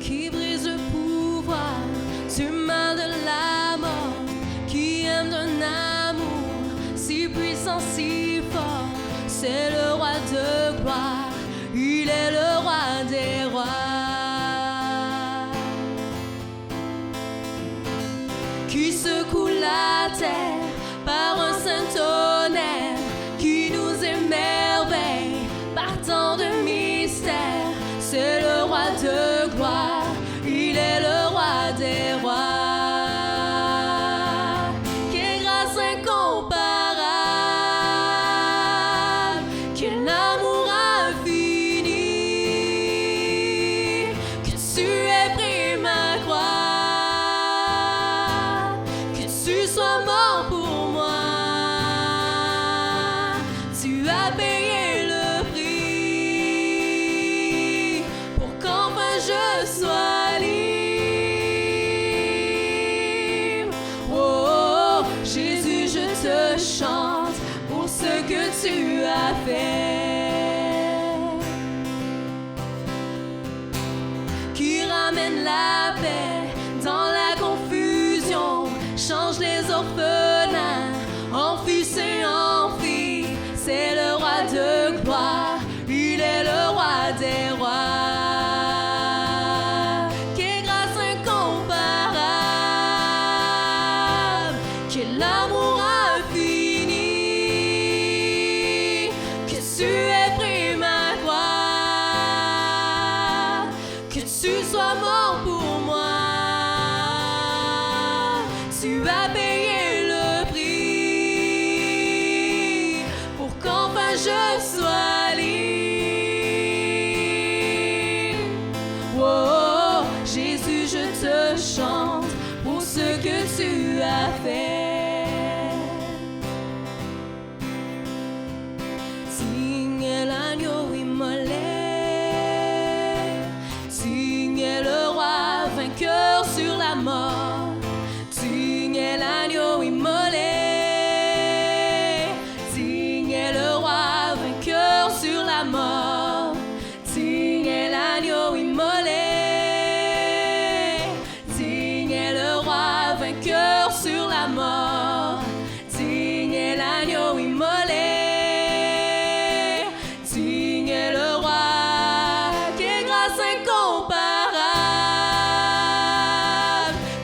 qui brise le pouvoir du mal de la mort, qui aime d'un amour si puissant, si fort. C'est le roi de gloire, il est le roi des rois. Qui secoue la terre par un saint tonnerre, qui nous émerveille par tant de mystères. C'est le roi de gloire, il est le roi des rois. Quelle grâce incomparable, quel amour infini, que tu aies pris ma croix, que tu sois mort pour moi. Tu as payé le prix pour qu'enfin je sois libre. Oh, Jésus, je te chante pour ce que tu as fait, qui ramène la paix dans la confusion, change les orphelins en fils et en filles. C'est le roi de gloire, il est le roi des rois. Quelle grâce incomparable, quel amour infini, que tu aies pris ma croix, que tu sois mort pour moi. Tu as payé le prix pour qu'enfin je sois libre. Oh, Jésus, je te chante pour ce que tu as fait. Signe l'agneau immolé, signe le roi vainqueur sur la mort. Signe l'agneau immolé, signe le roi vainqueur sur la mort. Signe l'agneau immolé, signe le roi vainqueur sur la mort. Signe l'agneau immolé, signe le roi. Quelle grâce incomparable,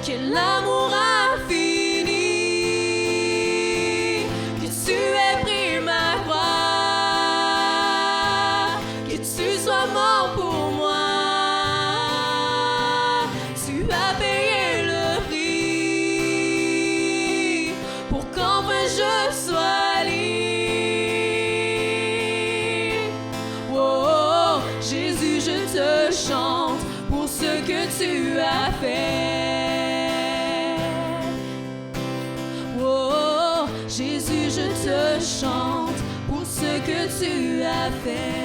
quel amour infini, que tu aies pris ma croix, que tu sois mort pour moi. Tu as payé le prix pour qu'enfin je sois libre. Oh, Jésus, je te chante pour ce que tu as fait. Oh, Jésus, je te chante pour ce que tu as fait.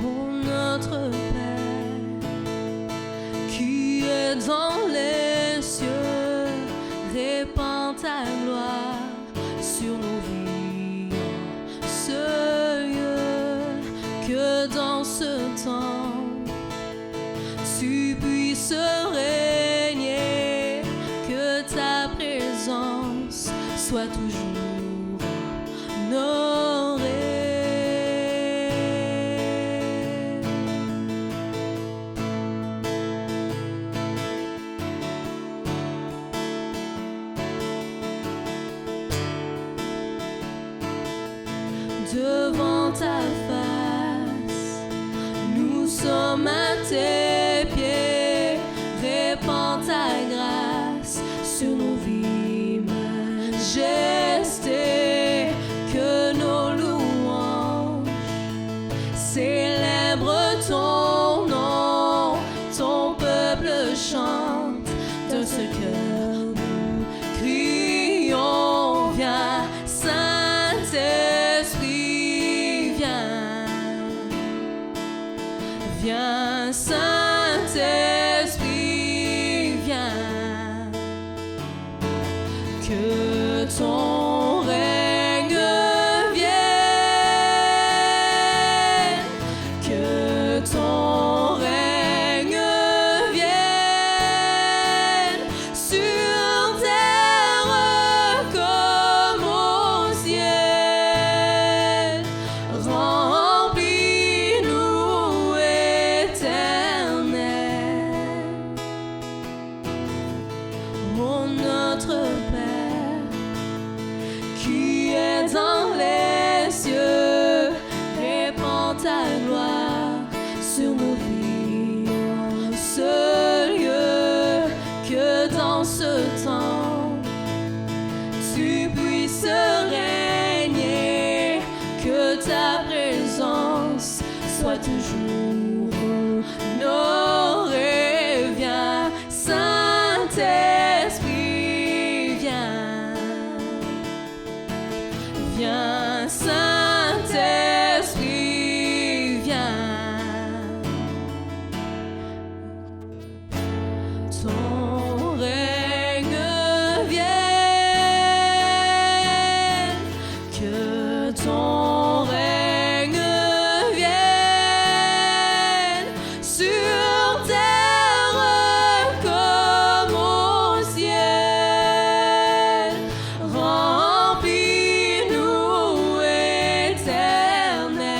Oh, notre Père, qui est dans les cieux, répands ta gloire sur nos vies en ce lieu, que dans ce temps tu puisses régner, que ta présence soit toujours honorée. Devant ta face, nous sommes à tes pieds. Répands ta grâce sur nos vies, majesté, que nos louanges célèbrent ton nom. Ton peuple chante d'un seul cœur, nous crions, viens, Saint. Viens, Saint-Esprit, viens, que ton règne vienne, que ton règne vienne sur terre comme au ciel. Remplis-nous, Éternel. Ô notre Père, qui est dans les cieux, répands ta gloire sur nos vies, en ce lieu, que dans ce temps, tu puisses régner, que ta présence soit toujours honorée. Viens, Saint-Esprit, viens. Viens, Saint-Esprit, viens. Ton règne vienne, que ton règne vienne sur terre comme au ciel. Remplis-nous, Éternel.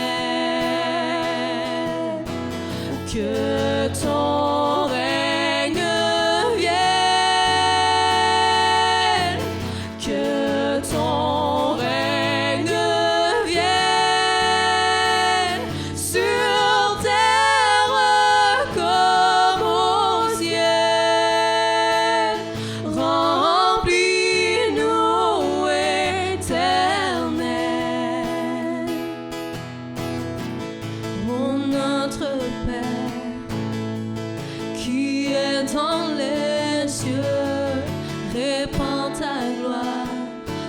Que ton règne vienne, que ton règne vienne sur terre comme au ciel. Remplis-nous, Éternel. Ô notre Père, qui est dans les cieux, répands ta gloire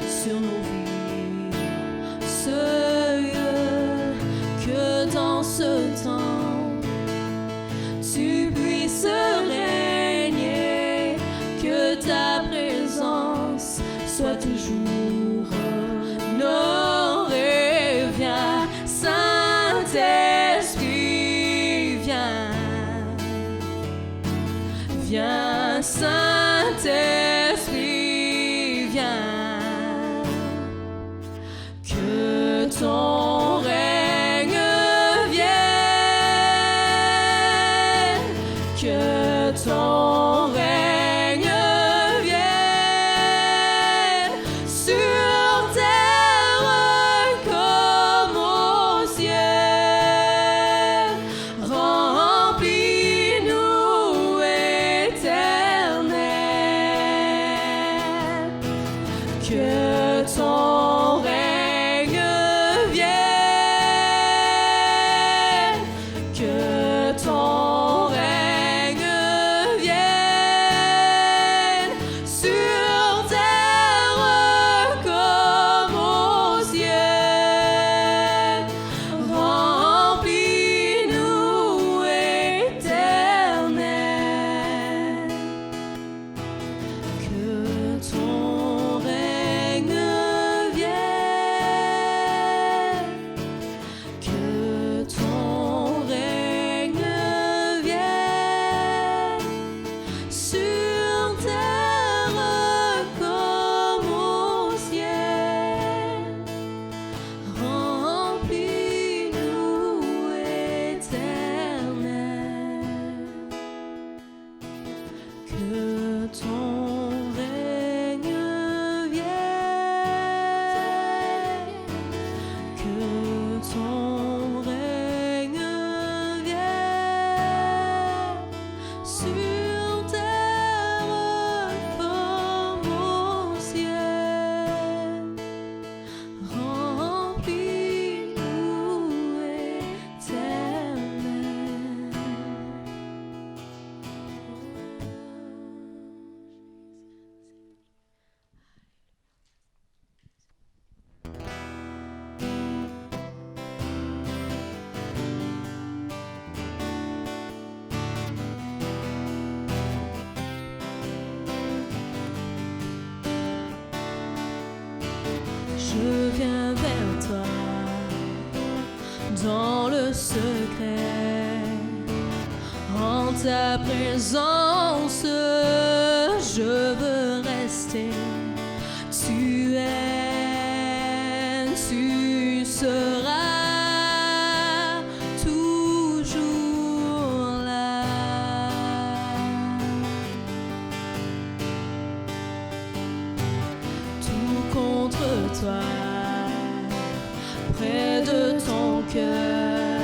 sur nos vies, ce lieu, que dans ce temps, tu puisses régner, que ta présence soit toujours honorée. Viens, Saint-Esprit, viens. Viens, Saint-Esprit, viens. Que ton règne vienne, que ton règne vienne sur terre comme au ciel. Remplis-nous, Éternel. toi dans le secret. En ta présence, je veux rester. Tu es, tu seras toujours là. Tout contre toi, près de ton cœur,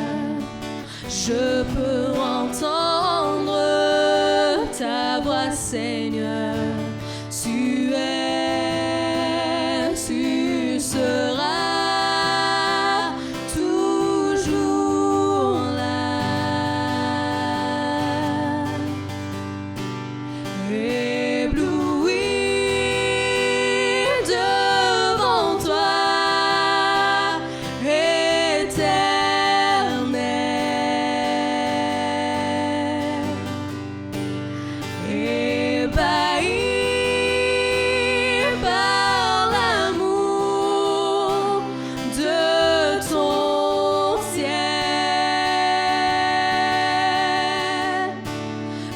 je peux entendre ta voix, Seigneur. Tu es, tu seras toujours là. Ébloui devant toi, Éternel. Ébahi par l'amour de ton ciel,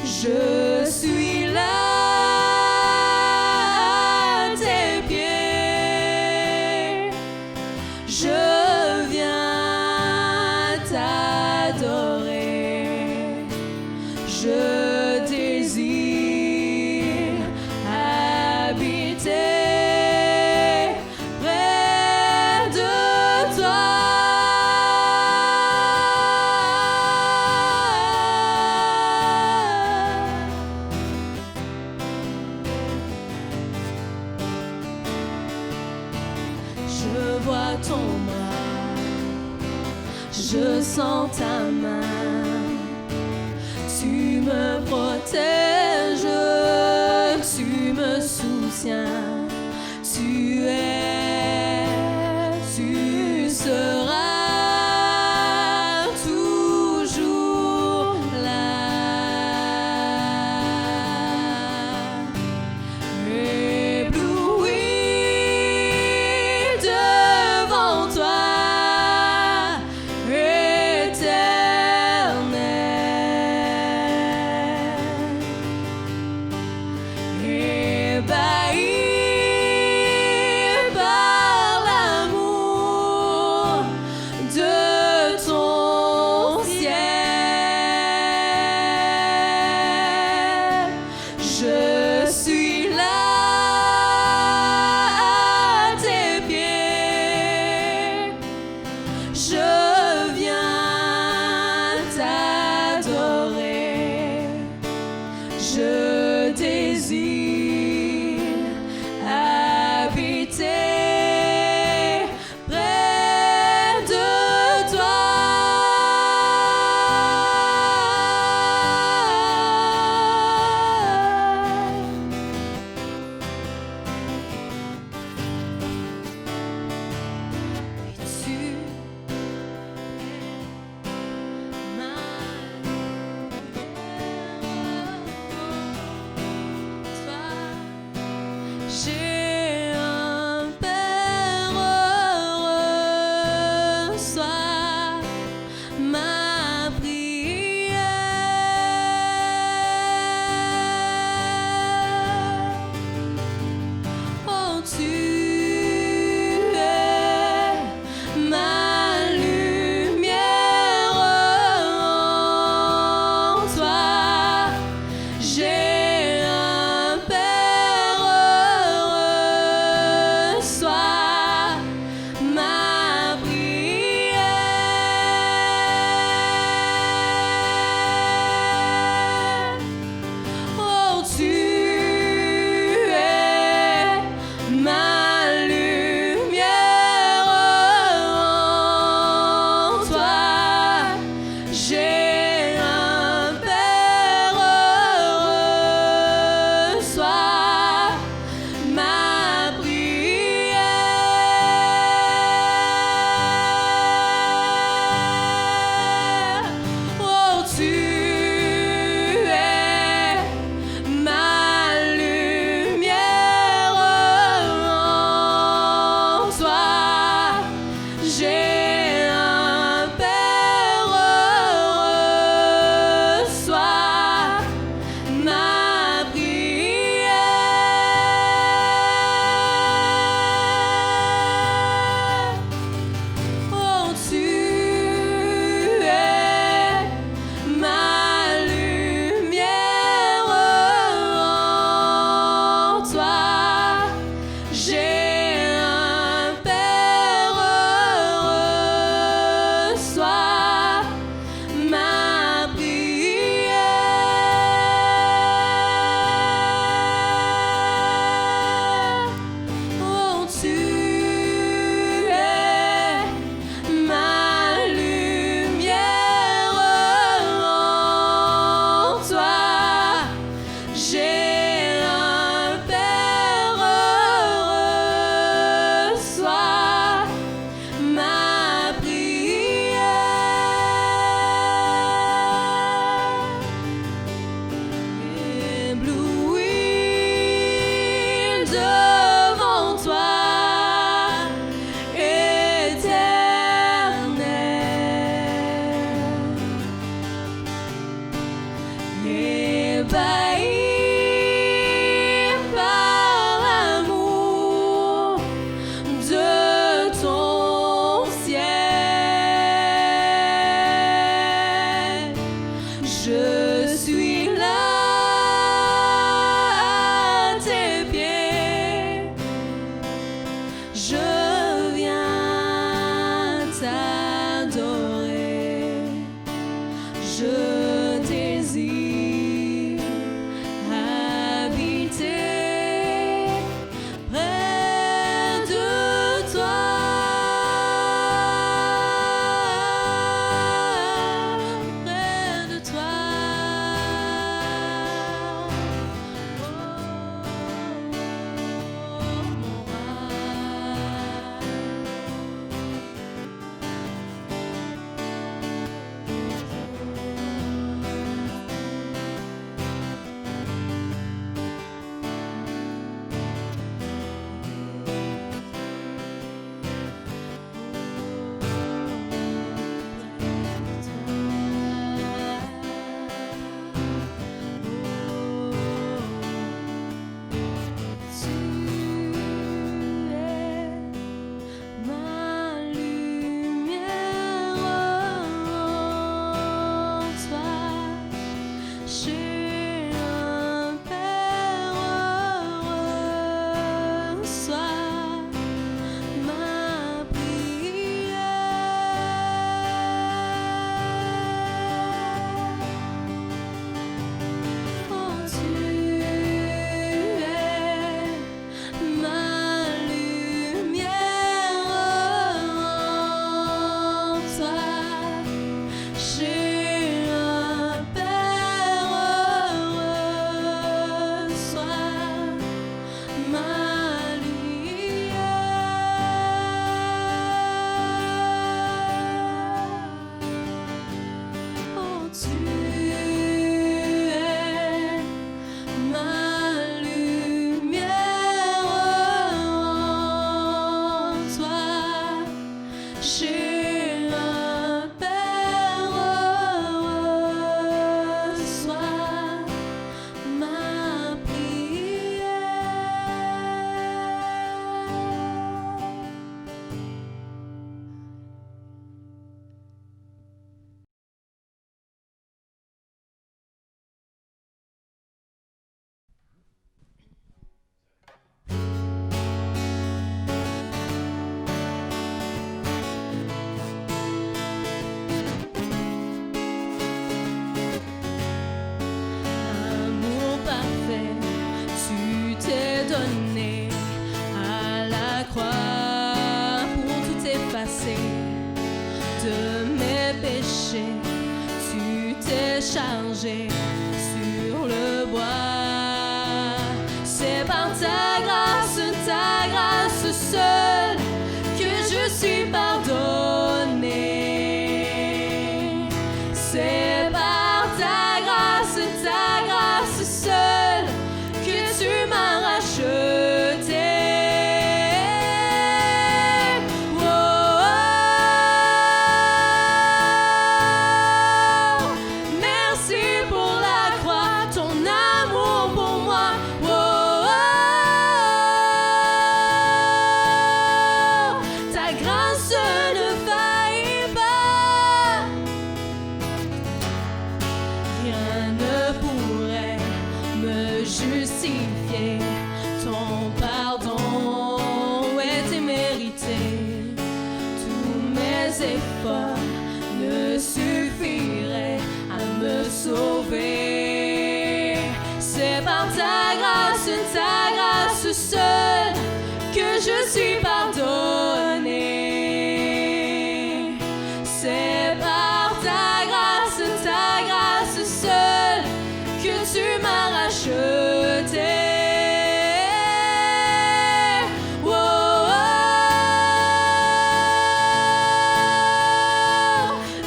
je suis là à tes pieds, je viens t'adorer, je désire habiter près de toi. Je vois ton bras, je sens ta main, tu me protèges, tu me soutiens, tu es, tu seras toujours là. Ébloui devant toi, Éternel. Ébahi péchés, tu t'es chargé sur le bois. C'est par ta grâce seule, que je suis pardonné. C'est par ta grâce seule, que tu m'as racheté. Oh, merci pour la croix, ton amour pour moi. Oh, ta grâce ne faillit pas. Rien ne pourrait me justifier. Ton pardon est immérité. Tous mes efforts ne suffiraient à me sauver. C'est par ta grâce seule, que je suis pardonné. C'est par ta grâce seule, que tu m'as racheté. Oh,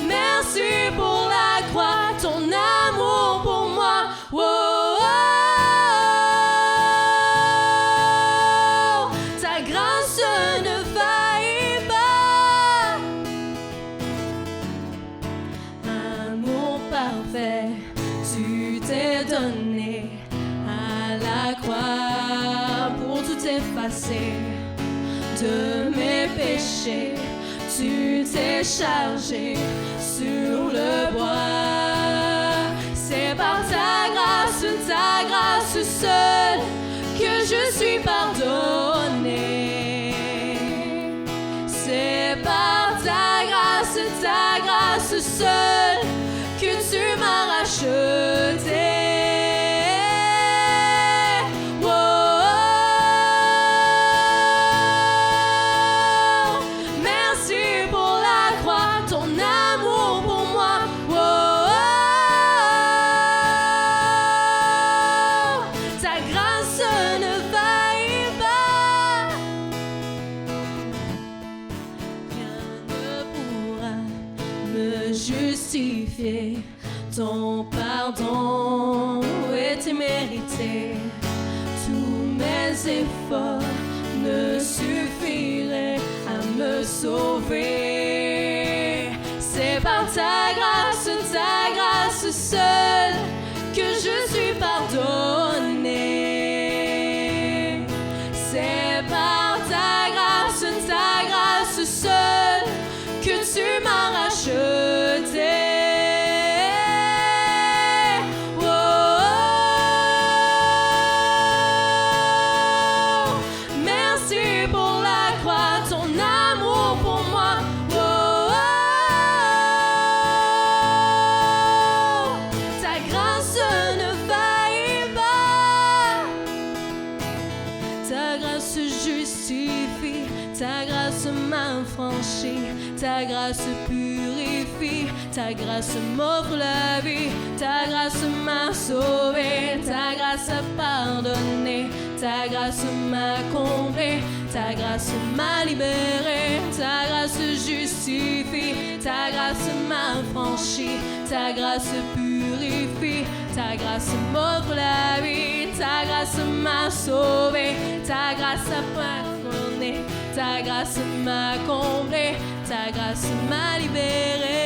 merci pour la croix, ton amour pour moi. Oh, ta grâce ne faillit pas. Amour parfait, tu t'es donné à la croix pour tout effacer. De mes péchés, tu t'es chargé sur le bois. C'est par ta grâce seule, que je suis pardonné. C'est par ta grâce seule, que tu m'as racheté. Oh, merci pour la croix, ton amour pour moi. Oh, ta grâce ne faillit pas. Rien ne pourra me justifier. Ton pardon est immérité. Tous mes efforts ne suffiraient à me sauver. C'est par ta grâce seule, que je suis pardonné. C'est par ta grâce seule, que tu m'as racheté. Ta grâce m'affranchit, ta grâce purifie, ta grâce m'offre la vie, ta grâce m'a sauvé, ta grâce a pardonné, ta grâce m'a comblé, ta grâce m'a libéré, ta grâce justifie, ta grâce m'affranchit, ta grâce purifie, ta grâce m'offre la vie, ta grâce m'a sauvé, ta grâce a pardonné, ta grâce m'a comblé, ta grâce m'a libéré.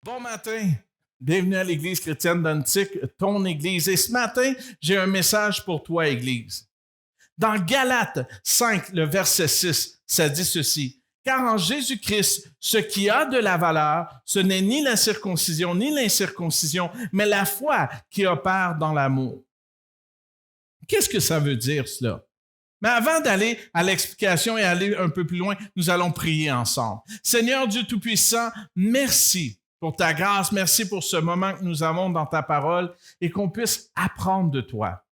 Bon matin, bienvenue à l'Église chrétienne d'Antique, ton Église. Et ce matin, j'ai un message pour toi, Église. Dans Galates 5, le verset 6, ça dit ceci. « Car en Jésus-Christ, ce qui a de la valeur, ce n'est ni la circoncision ni l'incirconcision, mais la foi qui opère dans l'amour. » Qu'est-ce que ça veut dire, cela? Mais avant d'aller à l'explication et aller un peu plus loin, nous allons prier ensemble. Seigneur Dieu Tout-Puissant, merci pour ta grâce, merci pour ce moment que nous avons dans ta parole et qu'on puisse apprendre de toi.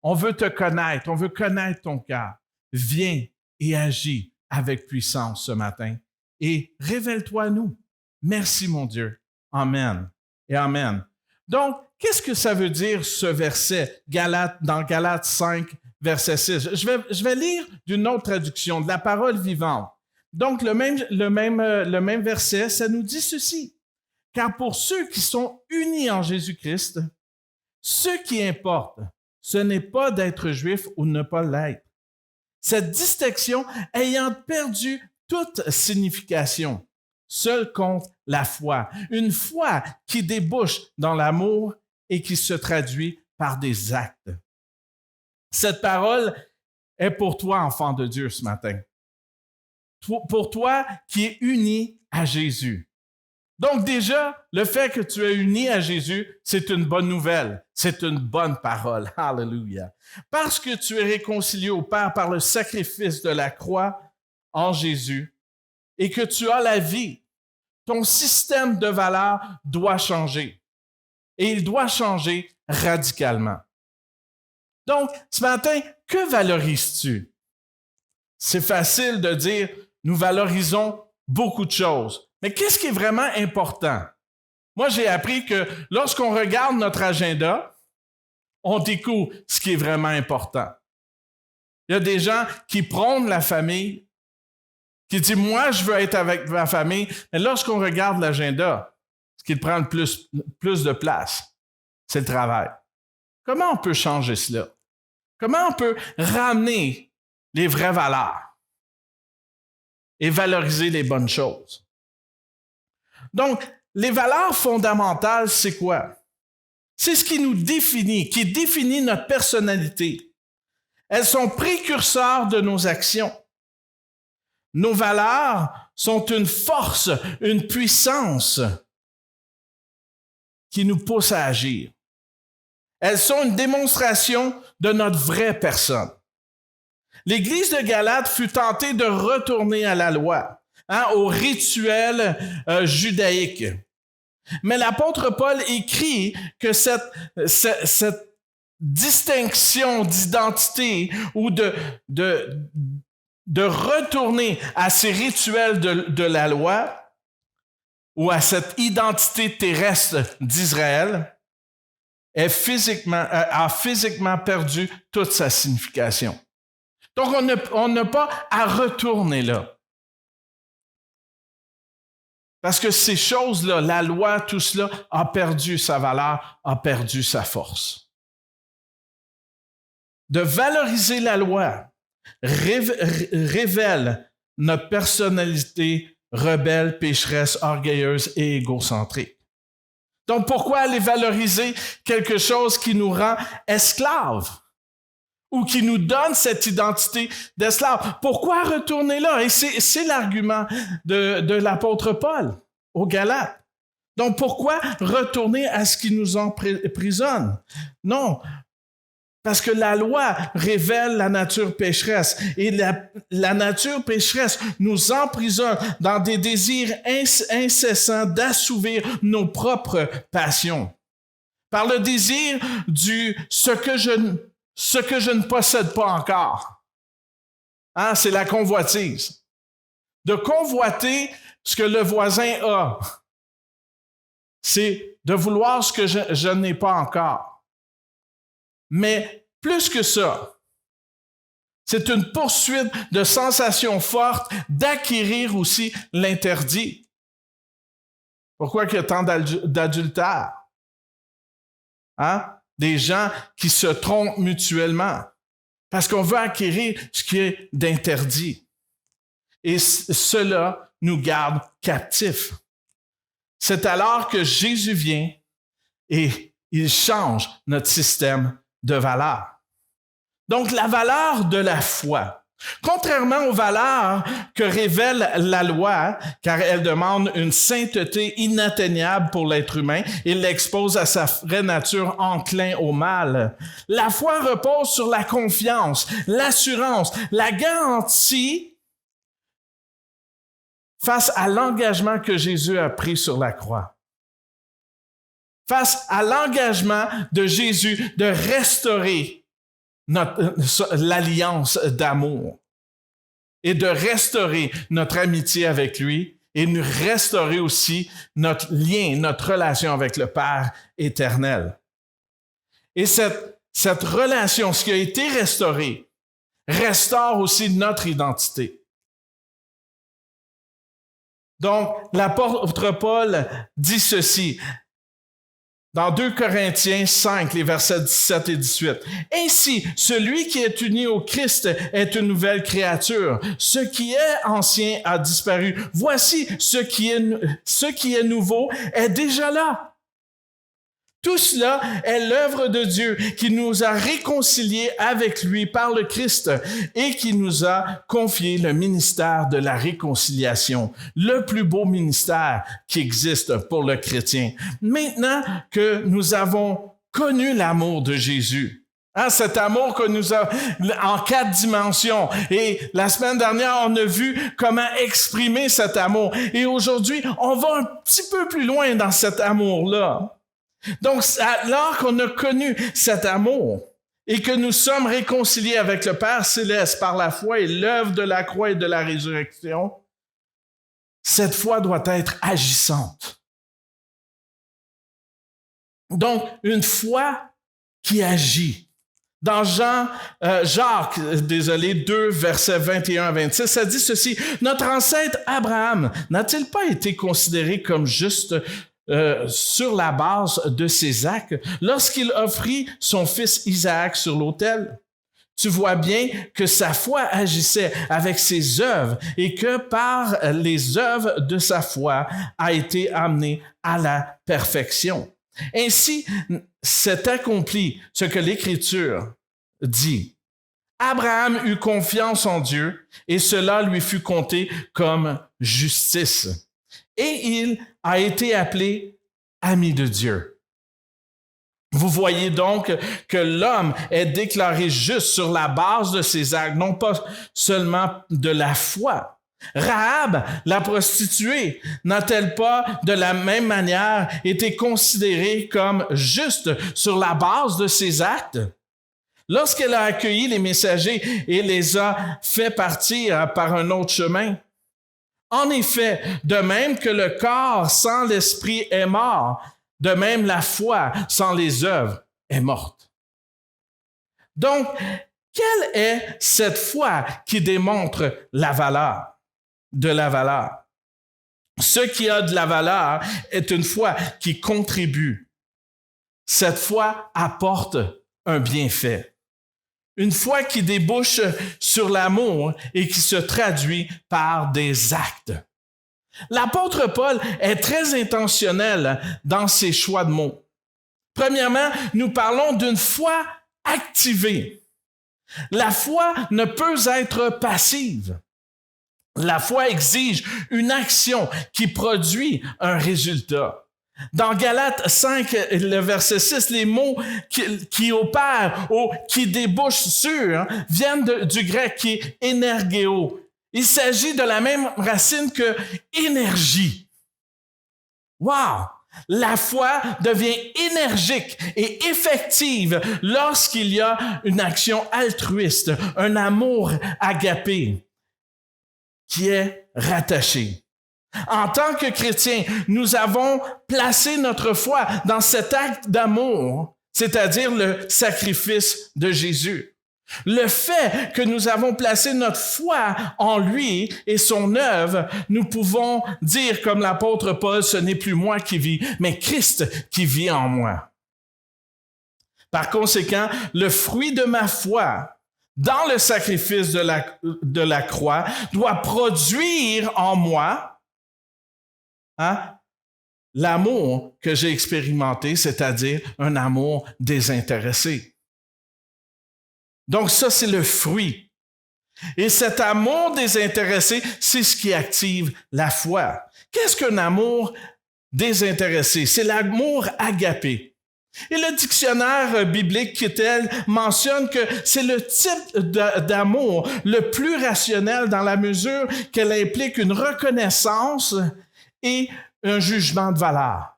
On veut te connaître, on veut connaître ton cœur. Viens et agis avec puissance ce matin et révèle-toi à nous. Merci mon Dieu. Amen et amen. Donc, qu'est-ce que ça veut dire ce verset dans Galates 5, verset 6? Je vais lire d'une autre traduction, de la parole vivante. Donc, le même verset, ça nous dit ceci. Car pour ceux qui sont unis en Jésus-Christ, ce qui importe, ce n'est pas d'être juif ou ne pas l'être. Cette distinction ayant perdu toute signification, seul compte la foi. Une foi qui débouche dans l'amour et qui se traduit par des actes. Cette parole est pour toi, enfant de Dieu, ce matin. Pour toi qui es uni à Jésus. Donc déjà, le fait que tu es uni à Jésus, c'est une bonne nouvelle. C'est une bonne parole. Alléluia. Parce que tu es réconcilié au Père par le sacrifice de la croix en Jésus et que tu as la vie, ton système de valeurs doit changer. Et il doit changer radicalement. Donc, ce matin, que valorises-tu? C'est facile de dire, nous valorisons beaucoup de choses. Mais qu'est-ce qui est vraiment important? Moi, j'ai appris que lorsqu'on regarde notre agenda, on découvre ce qui est vraiment important. Il y a des gens qui prônent la famille, qui disent, moi, je veux être avec ma famille. Mais lorsqu'on regarde l'agenda, ce qui prend le plus de place, c'est le travail. Comment on peut changer cela? Comment on peut ramener les vraies valeurs et valoriser les bonnes choses? Donc, les valeurs fondamentales, c'est quoi? C'est ce qui nous définit, qui définit notre personnalité. Elles sont précurseurs de nos actions. Nos valeurs sont une force, une puissance qui nous pousse à agir. Elles sont une démonstration de notre vraie personne. L'Église de Galate fut tentée de retourner à la loi, au rituel judaïque. Mais l'apôtre Paul écrit que cette distinction d'identité ou de retourner à ces rituels de la loi ou à cette identité terrestre d'Israël a physiquement perdu toute sa signification. Donc, on n'a pas à retourner là. Parce que ces choses-là, la loi, tout cela, a perdu sa valeur, a perdu sa force. De valoriser la loi révèle notre personnalité rebelle, pécheresse, orgueilleuse et égocentrique. Donc, pourquoi aller valoriser quelque chose qui nous rend esclaves ou qui nous donne cette identité d'esclave? Pourquoi retourner là? Et c'est l'argument de l'apôtre Paul aux Galates. Donc, pourquoi retourner à ce qui nous emprisonne? Non, parce que la loi révèle la nature pécheresse et la nature pécheresse nous emprisonne dans des désirs incessants d'assouvir nos propres passions. Par le désir ce que je ne possède pas encore. C'est la convoitise. De convoiter ce que le voisin a, c'est de vouloir ce que je n'ai pas encore. Mais plus que ça, c'est une poursuite de sensations fortes d'acquérir aussi l'interdit. Pourquoi il y a tant d'adultères? Des gens qui se trompent mutuellement parce qu'on veut acquérir ce qui est d'interdit. Et cela nous garde captifs. c'est alors que Jésus vient et il change notre système de valeurs. Donc, la valeur de la foi. Contrairement aux valeurs que révèle la loi, car elle demande une sainteté inatteignable pour l'être humain et l'expose à sa vraie nature enclin au mal, la foi repose sur la confiance, l'assurance, la garantie face à l'engagement que Jésus a pris sur la croix. Face à l'engagement de Jésus de restaurer l'alliance d'amour et de restaurer notre amitié avec lui et nous restaurer aussi notre lien, notre relation avec le Père éternel. Et cette relation, ce qui a été restauré, restaure aussi notre identité. Donc, l'apôtre Paul dit ceci dans 2 Corinthiens 5, les versets 17 et 18. « Ainsi, celui qui est uni au Christ est une nouvelle créature. Ce qui est ancien a disparu. Voici, ce qui est nouveau est déjà là. » Tout cela est l'œuvre de Dieu qui nous a réconciliés avec lui par le Christ et qui nous a confié le ministère de la réconciliation, le plus beau ministère qui existe pour le chrétien. Maintenant que nous avons connu l'amour de Jésus, cet amour que nous a en 4 dimensions. Et la semaine dernière, on a vu comment exprimer cet amour. Et aujourd'hui, on va un petit peu plus loin dans cet amour-là. Donc, alors qu'on a connu cet amour et que nous sommes réconciliés avec le Père céleste par la foi et l'œuvre de la croix et de la résurrection, cette foi doit être agissante. Donc, une foi qui agit. Dans Jacques 2, versets 21 à 26, ça dit ceci: « Notre ancêtre Abraham n'a-t-il pas été considéré comme juste sur la base de ses actes, lorsqu'il offrit son fils Isaac sur l'autel. Tu vois bien que sa foi agissait avec ses œuvres et que par les œuvres de sa foi a été amené à la perfection. Ainsi, s'est accompli ce que l'Écriture dit. Abraham eut confiance en Dieu et cela lui fut compté comme justice. Et il a été appelé ami de Dieu. Vous voyez donc que l'homme est déclaré juste sur la base de ses actes, non pas seulement de la foi. Rahab, la prostituée, n'a-t-elle pas de la même manière été considérée comme juste sur la base de ses actes? Lorsqu'elle a accueilli les messagers et les a fait partir par un autre chemin. En effet, de même que le corps sans l'esprit est mort, de même la foi sans les œuvres est morte. Donc, quelle est cette foi qui démontre la valeur de la valeur? Ce qui a de la valeur est une foi qui contribue. Cette foi apporte un bienfait. Une foi qui débouche sur l'amour et qui se traduit par des actes. L'apôtre Paul est très intentionnel dans ses choix de mots. Premièrement, nous parlons d'une foi activée. La foi ne peut être passive. La foi exige une action qui produit un résultat. Dans Galates 5, le verset 6, les mots qui opèrent ou qui débouchent sur viennent du grec qui est énergéo. Il s'agit de la même racine que énergie. Wow! La foi devient énergique et effective lorsqu'il y a une action altruiste, un amour agapé qui est rattaché. En tant que chrétiens, nous avons placé notre foi dans cet acte d'amour, c'est-à-dire le sacrifice de Jésus. Le fait que nous avons placé notre foi en lui et son œuvre, nous pouvons dire comme l'apôtre Paul, ce n'est plus moi qui vis, mais Christ qui vit en moi. Par conséquent, le fruit de ma foi dans le sacrifice de la croix doit produire en moi l'amour que j'ai expérimenté, c'est-à-dire un amour désintéressé. Donc ça, c'est le fruit. Et cet amour désintéressé, c'est ce qui active la foi. Qu'est-ce qu'un amour désintéressé? C'est l'amour agapé. Et le dictionnaire biblique Kittel mentionne que c'est le type d'amour le plus rationnel dans la mesure qu'elle implique une reconnaissance et un jugement de valeur.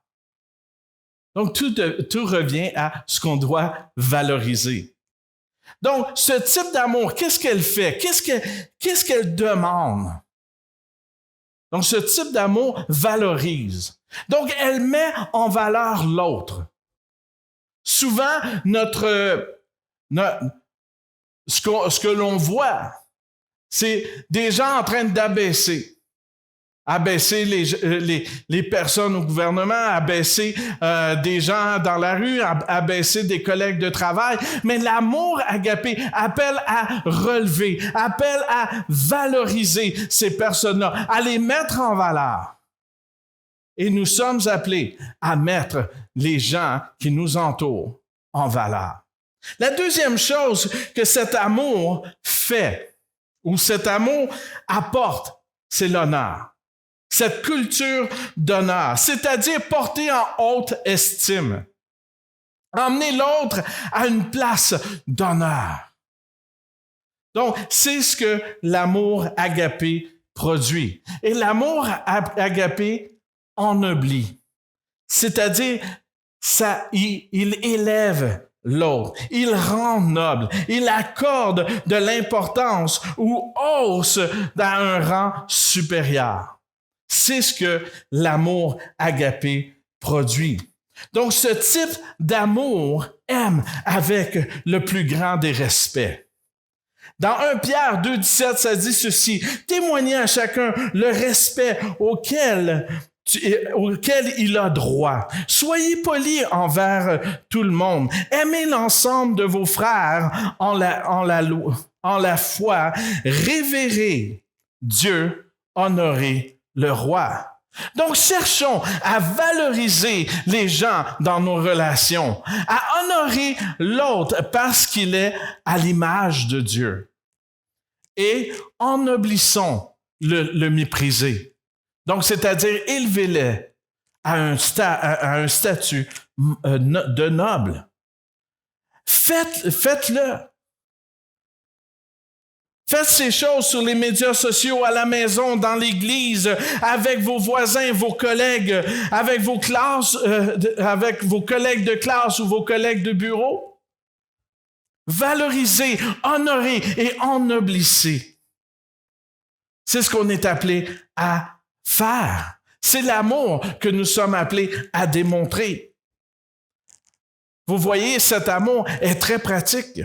Donc, tout revient à ce qu'on doit valoriser. Donc, ce type d'amour, qu'est-ce qu'elle fait? Qu'est-ce qu'elle demande? Donc, ce type d'amour valorise. Donc, elle met en valeur l'autre. Souvent, ce que l'on voit, c'est des gens en train d'abaisser les personnes au gouvernement, abaisser des gens dans la rue, abaisser des collègues de travail. Mais l'amour agapé appelle à relever, appelle à valoriser ces personnes-là, à les mettre en valeur. Et nous sommes appelés à mettre les gens qui nous entourent en valeur. La deuxième chose que cet amour fait, ou cet amour apporte, c'est l'honneur. Cette culture d'honneur, c'est-à-dire porter en haute estime. Emmener l'autre à une place d'honneur. Donc, c'est ce que l'amour agapé produit. Et l'amour agapé ennoblit. C'est-à-dire, il élève l'autre, il rend noble, il accorde de l'importance ou hausse dans un rang supérieur. C'est ce que l'amour agapé produit. Donc, ce type d'amour aime avec le plus grand des respects. Dans 1 Pierre 2,17, ça dit ceci: « Témoignez à chacun le respect auquel il a droit. Soyez polis envers tout le monde. Aimez l'ensemble de vos frères en la foi. Révérez Dieu, honorez le roi. » Donc, cherchons à valoriser les gens dans nos relations, à honorer l'autre parce qu'il est à l'image de Dieu. Et ennoblissons le mépriser. Donc, c'est-à-dire, élevez-les à un statut de noble. Faites-le. Faites ces choses sur les médias sociaux, à la maison, dans l'église, avec vos voisins, vos collègues, avec vos classes, avec vos collègues de classe ou vos collègues de bureau. Valorisez, honorez et ennoblissez. C'est ce qu'on est appelé à faire. C'est l'amour que nous sommes appelés à démontrer. Vous voyez, cet amour est très pratique.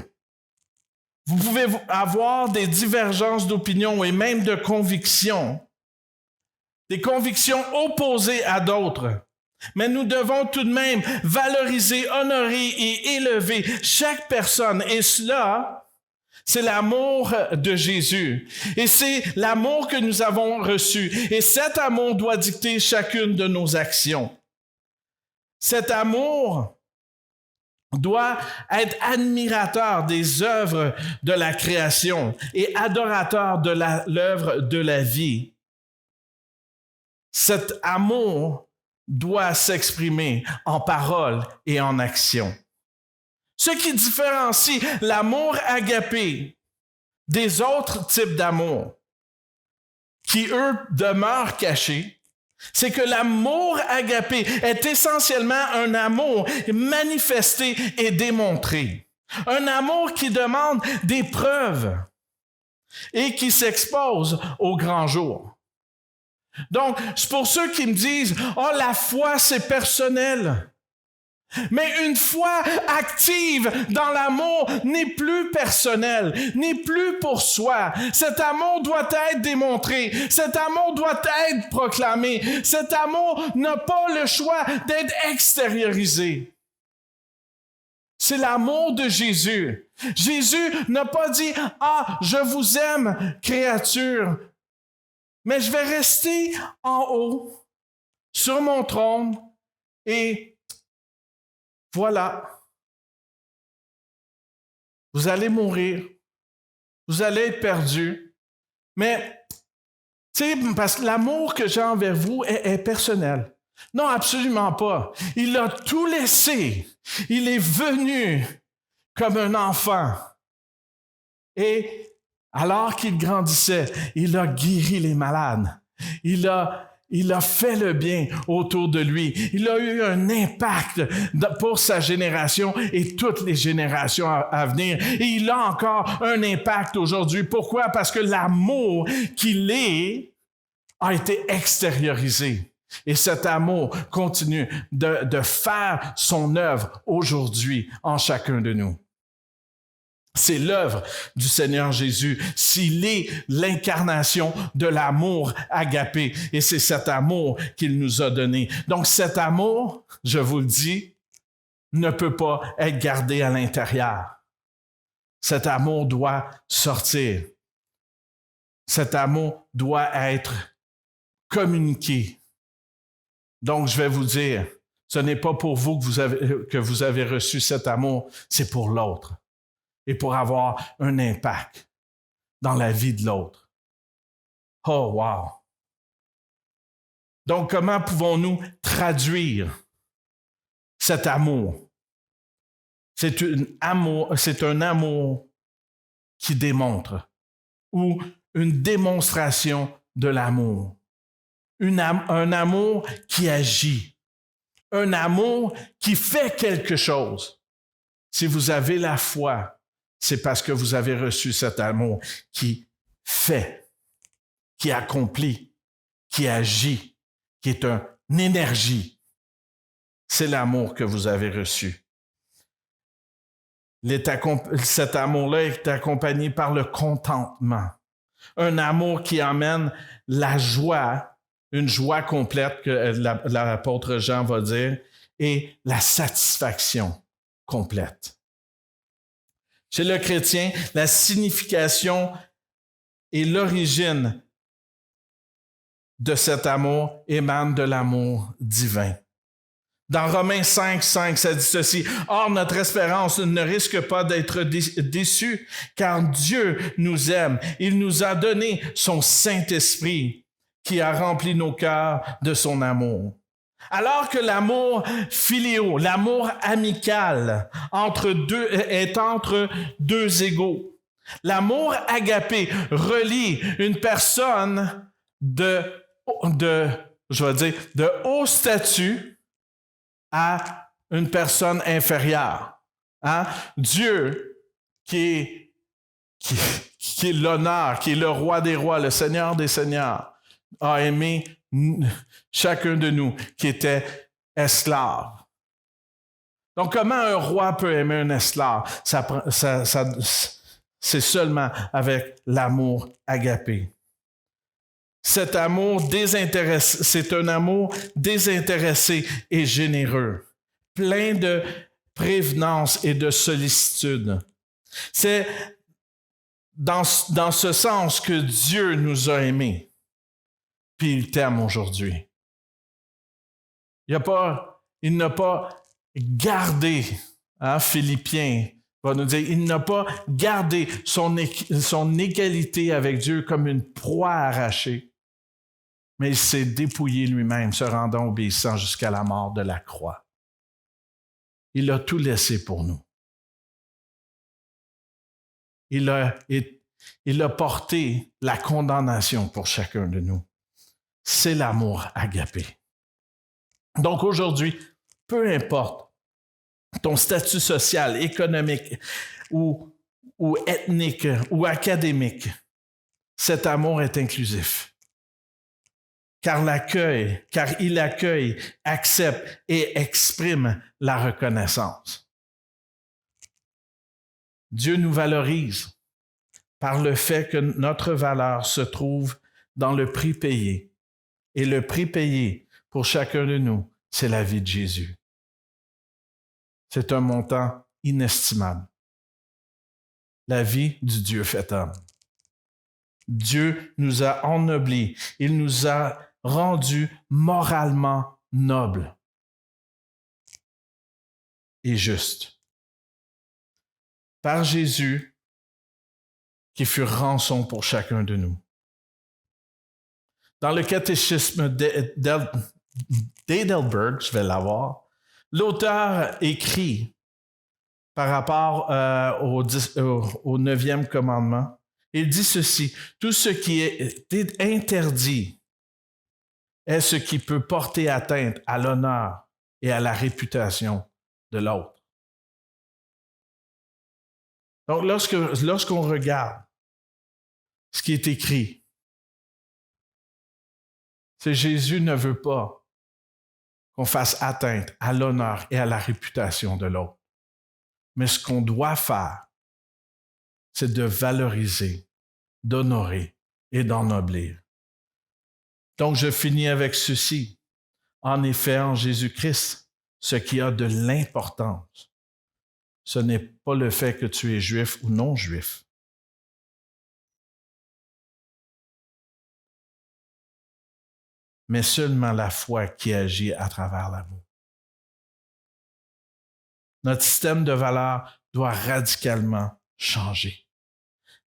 Vous pouvez avoir des divergences d'opinion et même de convictions, des convictions opposées à d'autres. Mais nous devons tout de même valoriser, honorer et élever chaque personne. Et cela, c'est l'amour de Jésus. Et c'est l'amour que nous avons reçu. Et cet amour doit dicter chacune de nos actions. Cet amour doit être admirateur des œuvres de la création et adorateur de l'œuvre de la vie. Cet amour doit s'exprimer en parole et en action. Ce qui différencie l'amour agapé des autres types d'amour, qui eux demeurent cachés, c'est que l'amour agapé est essentiellement un amour manifesté et démontré. Un amour qui demande des preuves et qui s'expose au grand jour. Donc, c'est pour ceux qui me disent « Oh, la foi, c'est personnel ». Mais une foi active dans l'amour n'est plus personnelle, n'est plus pour soi. Cet amour doit être démontré, cet amour doit être proclamé, cet amour n'a pas le choix d'être extériorisé. C'est l'amour de Jésus. Jésus n'a pas dit « Ah, je vous aime, créature, mais je vais rester en haut, sur mon trône et voilà. Vous allez mourir. Vous allez être perdus. Mais, tu sais, parce que l'amour que j'ai envers vous est personnel. Non, absolument pas. Il a tout laissé. Il est venu comme un enfant. Et alors qu'il grandissait, il a guéri les malades. Il a fait le bien autour de lui. Il a eu un impact pour sa génération et toutes les générations à venir. Et il a encore un impact aujourd'hui. Pourquoi? Parce que l'amour qu'il est a été extériorisé. Et cet amour continue de faire son œuvre aujourd'hui en chacun de nous. C'est l'œuvre du Seigneur Jésus. S'il est l'incarnation de l'amour agapé. Et c'est cet amour qu'il nous a donné. Donc cet amour, je vous le dis, ne peut pas être gardé à l'intérieur. Cet amour doit sortir. Cet amour doit être communiqué. Donc je vais vous dire, ce n'est pas pour vous que vous avez reçu cet amour, c'est pour l'autre. Et pour avoir un impact dans la vie de l'autre. Oh, wow! Donc, comment pouvons-nous traduire cet amour? C'est un amour qui démontre ou une démonstration de l'amour. Un amour qui agit. Un amour qui fait quelque chose. Si vous avez la foi, c'est parce que vous avez reçu cet amour qui fait, qui accomplit, qui agit, qui est une énergie. C'est l'amour que vous avez reçu. Cet amour-là est accompagné par le contentement. Un amour qui emmène la joie, une joie complète que l'apôtre Jean va dire, et la satisfaction complète. Chez le chrétien, la signification et l'origine de cet amour émanent de l'amour divin. Dans Romains 5:5, ça dit ceci: « Or, notre espérance ne risque pas d'être déçue, car Dieu nous aime. Il nous a donné son Saint-Esprit qui a rempli nos cœurs de son amour. » Alors que l'amour philéo, l'amour amical est entre deux égaux. L'amour agapé relie une personne de haut statut à une personne inférieure. Hein? Dieu, qui est l'honneur, qui est le roi des rois, le Seigneur des seigneurs, a aimé chacun de nous qui était esclave. Donc, comment un roi peut aimer un esclave? C'est seulement avec l'amour agapé. Cet amour désintéressé, c'est un amour désintéressé et généreux, plein de prévenance et de sollicitude. C'est dans ce sens que Dieu nous a aimés. Puis il t'aime aujourd'hui. Il n'a pas gardé, Philippiens va nous dire, il n'a pas gardé son égalité avec Dieu comme une proie arrachée, mais il s'est dépouillé lui-même, se rendant obéissant jusqu'à la mort de la croix. Il a tout laissé pour nous. Il a porté la condamnation pour chacun de nous. C'est l'amour agapé. Donc aujourd'hui, peu importe ton statut social, économique ou ethnique ou académique, cet amour est inclusif. Car il accueille, accepte et exprime la reconnaissance. Dieu nous valorise par le fait que notre valeur se trouve dans le prix payé. Et le prix payé pour chacun de nous, c'est la vie de Jésus. C'est un montant inestimable. La vie du Dieu fait homme. Dieu nous a ennoblis. Il nous a rendu moralement noble et juste. Par Jésus, qui fut rançon pour chacun de nous. Dans le catéchisme d'Heidelberg, je vais l'avoir, l'auteur écrit par rapport au 9e commandement, il dit ceci: tout ce qui est interdit est ce qui peut porter atteinte à l'honneur et à la réputation de l'autre. Donc, lorsqu'on regarde ce qui est écrit, c'est que Jésus ne veut pas qu'on fasse atteinte à l'honneur et à la réputation de l'autre. Mais ce qu'on doit faire, c'est de valoriser, d'honorer et d'ennoblir. Donc, je finis avec ceci. En effet, en Jésus-Christ, ce qui a de l'importance, ce n'est pas le fait que tu es juif ou non juif. Mais seulement la foi qui agit à travers l'amour. Notre système de valeurs doit radicalement changer.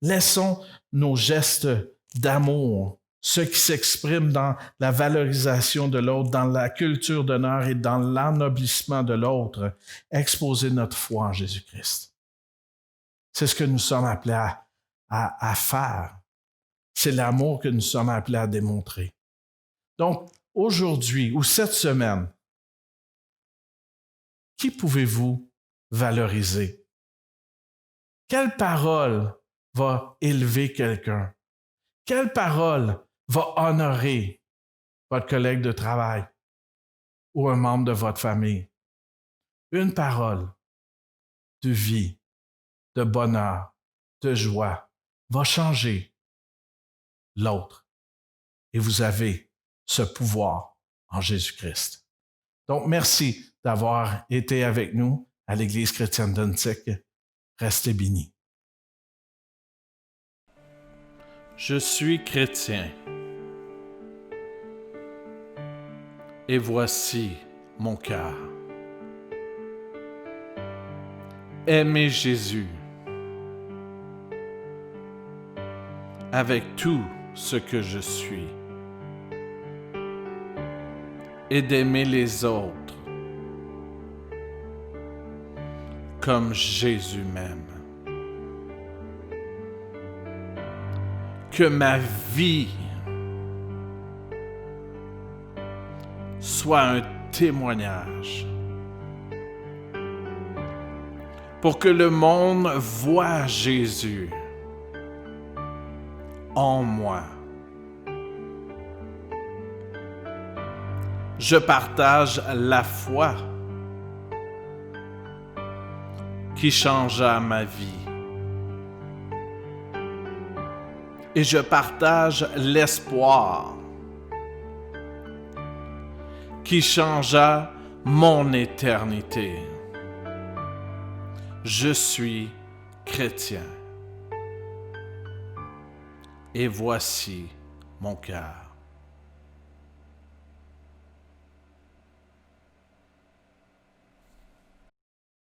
Laissons nos gestes d'amour, ceux qui s'expriment dans la valorisation de l'autre, dans la culture d'honneur et dans l'ennoblissement de l'autre, exposer notre foi en Jésus-Christ. C'est ce que nous sommes appelés à faire. C'est l'amour que nous sommes appelés à démontrer. Donc, aujourd'hui ou cette semaine, qui pouvez-vous valoriser? Quelle parole va élever quelqu'un? Quelle parole va honorer votre collègue de travail ou un membre de votre famille? Une parole de vie, de bonheur, de joie va changer l'autre. Et vous avez ce pouvoir en Jésus-Christ. Donc, merci d'avoir été avec nous à l'Église chrétienne d'Antique. Restez bénis. Je suis chrétien. Et voici mon cœur. Aimez Jésus avec tout ce que je suis et d'aimer les autres comme Jésus m'aime. Que ma vie soit un témoignage pour que le monde voie Jésus en moi. Je partage la foi qui changea ma vie. Et je partage l'espoir qui changea mon éternité. Je suis chrétien. Et voici mon cœur.